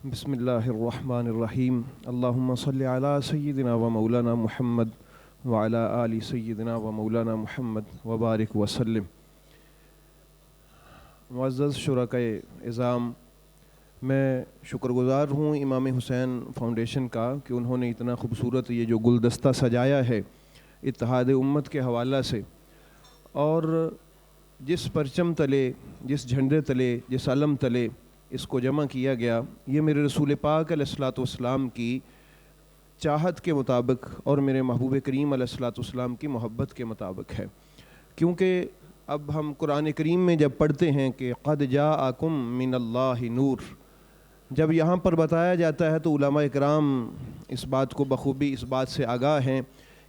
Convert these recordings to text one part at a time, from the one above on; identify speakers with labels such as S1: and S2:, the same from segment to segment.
S1: بسم اللہ الرحمن الرحیم اللہم صلی علی سیدنا و مولانا محمد وعلی آل سیدنا و مولانا محمد وبارک وسلم۔ معزز شرکائے عظام، میں شکر گزار ہوں امام حسین فاؤنڈیشن کا کہ انہوں نے اتنا خوبصورت یہ جو گلدستہ سجایا ہے اتحاد امت کے حوالہ سے، اور جس پرچم تلے، جس جھنڈے تلے، جس علم تلے اس کو جمع کیا گیا، یہ میرے رسول پاک علیہ الصلوۃ والسلام کی چاہت کے مطابق اور میرے محبوب کریم علیہ الصلوۃ والسلام کی محبت کے مطابق ہے۔ کیونکہ اب ہم قرآن کریم میں جب پڑھتے ہیں کہ قد جاءکم من اللہ نور، جب یہاں پر بتایا جاتا ہے تو علماء اکرام اس بات کو بخوبی اس بات سے آگاہ ہیں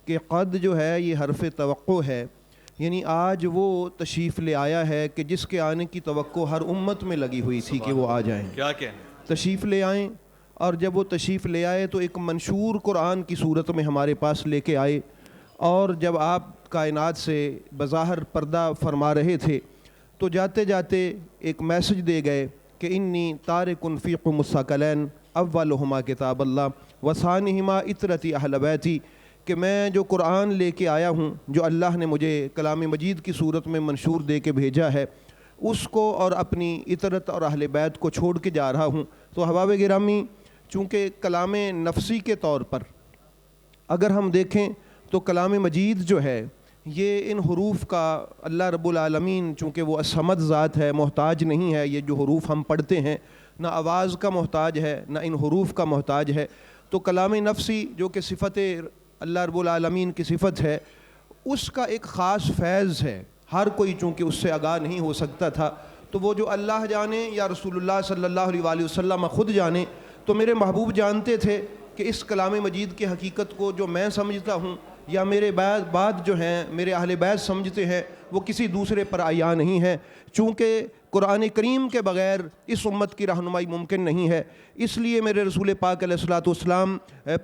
S1: کہ قد جو ہے یہ حرف توقع ہے، یعنی آج وہ تشریف لے آیا ہے کہ جس کے آنے کی توقع ہر امت میں لگی ہوئی تھی کہ وہ آ جائیں،
S2: کیا کہنے،
S1: تشریف لے آئیں۔ اور جب وہ تشریف لے آئے تو ایک منشور قرآن کی صورت میں ہمارے پاس لے کے آئے، اور جب آپ کائنات سے بظاہر پردہ فرما رہے تھے تو جاتے جاتے ایک میسج دے گئے کہ انی تارک فیکم الثقلین اولہما کتاب اللہ وثانیہما اطرتی اہل بیتی، کہ میں جو قرآن لے کے آیا ہوں، جو اللہ نے مجھے کلام مجید کی صورت میں منشور دے کے بھیجا ہے، اس کو اور اپنی اطرت اور اہل بیت کو چھوڑ کے جا رہا ہوں۔ تو احباب گرامی، چونکہ کلام نفسی کے طور پر اگر ہم دیکھیں تو کلام مجید جو ہے یہ ان حروف کا اللہ رب العالمین، چونکہ وہ الصمد ذات ہے، محتاج نہیں ہے، یہ جو حروف ہم پڑھتے ہیں نہ آواز کا محتاج ہے نہ ان حروف کا محتاج ہے، تو کلام نفسی جو کہ صفت اللہ رب العالمین کی صفت ہے، اس کا ایک خاص فیض ہے، ہر کوئی چونکہ اس سے آگاہ نہیں ہو سکتا تھا، تو وہ جو اللہ جانے یا رسول اللہ صلی اللہ علیہ وآلہ وسلم خود جانے، تو میرے محبوب جانتے تھے کہ اس کلام مجید کی حقیقت کو جو میں سمجھتا ہوں یا میرے بعد جو ہیں میرے اہل بیت سمجھتے ہیں وہ کسی دوسرے پر عیاں نہیں ہے، چونکہ قرآن کریم کے بغیر اس امت کی رہنمائی ممکن نہیں ہے۔ اس لیے میرے رسول پاک علیہ الصلوۃ والسلام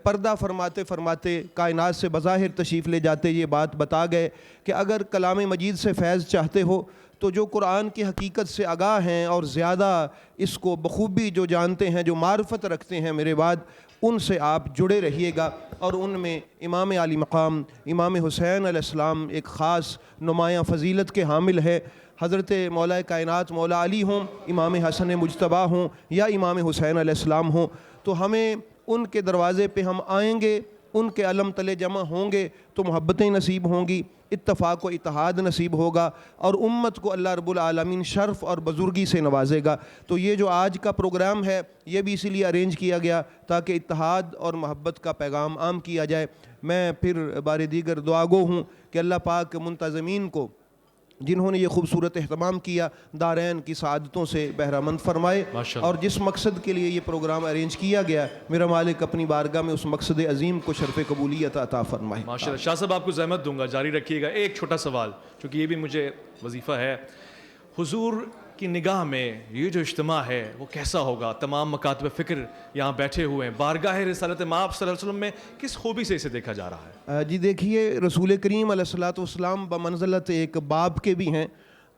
S1: پردہ فرماتے فرماتے کائنات سے بظاہر تشریف لے جاتے یہ بات بتا گئے کہ اگر کلام مجید سے فیض چاہتے ہو تو جو قرآن کی حقیقت سے آگاہ ہیں اور زیادہ اس کو بخوبی جو جانتے ہیں، جو معرفت رکھتے ہیں میرے بعد، ان سے آپ جڑے رہیے گا، اور ان میں امام علی مقام امام حسین علیہ السلام ایک خاص نمایاں فضیلت کے حامل ہے۔ حضرت مولا کائنات مولا علی ہوں، امام حسن مجتبیٰ ہوں یا امام حسین علیہ السلام ہوں، تو ہمیں ان کے دروازے پہ ہم آئیں گے، ان کے علم تلے جمع ہوں گے تو محبتیں نصیب ہوں گی، اتفاق و اتحاد نصیب ہوگا، اور امت کو اللہ رب العالمین شرف اور بزرگی سے نوازے گا۔ تو یہ جو آج کا پروگرام ہے یہ بھی اسی لیے ارینج کیا گیا تاکہ اتحاد اور محبت کا پیغام عام کیا جائے۔ میں پھر بار دیگر دعاگو ہوں کہ اللہ پاک منتظمین کو جنہوں نے یہ خوبصورت اہتمام کیا دارین کی سعادتوں سے بہرہ مند فرمائے، اور جس مقصد کے لیے یہ پروگرام ارینج کیا گیا میرا مالک اپنی بارگاہ میں اس مقصد عظیم کو شرف قبولیت عطا فرمائے۔
S2: ماشاءاللہ۔ شاہ صاحب آپ کو زحمت دوں گا، جاری رکھیے گا۔ ایک چھوٹا سوال، چونکہ یہ بھی مجھے وظیفہ ہے، حضور کی نگاہ میں یہ جو اجتماع ہے وہ کیسا ہوگا؟ تمام مکاتب فکر یہاں بیٹھے ہوئے ہیں، بارگاہ رسالت مآب صلی اللہ علیہ وسلم میں کس خوبی سے اسے دیکھا جا رہا ہے؟
S1: جی دیکھیے، رسول کریم علیہ الصلوۃ والسلام بمنزلت ایک باپ کے بھی ہیں،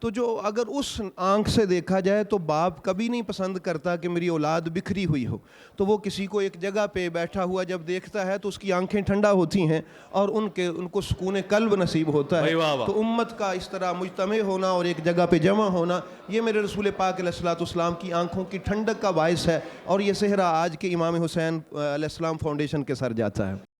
S1: تو جو اگر اس آنکھ سے دیکھا جائے تو باپ کبھی نہیں پسند کرتا کہ میری اولاد بکھری ہوئی ہو، تو وہ کسی کو ایک جگہ پہ بیٹھا ہوا جب دیکھتا ہے تو اس کی آنکھیں ٹھنڈا ہوتی ہیں اور ان کو سکون قلب نصیب ہوتا ہے۔ تو امت کا اس طرح مجتمع ہونا اور ایک جگہ پہ جمع ہونا یہ میرے رسول پاک علیہ الصلوۃ والسلام کی آنکھوں کی ٹھنڈک کا باعث ہے، اور یہ صحرا آج کے امام حسین علیہ السلام فاؤنڈیشن کے سر جاتا ہے۔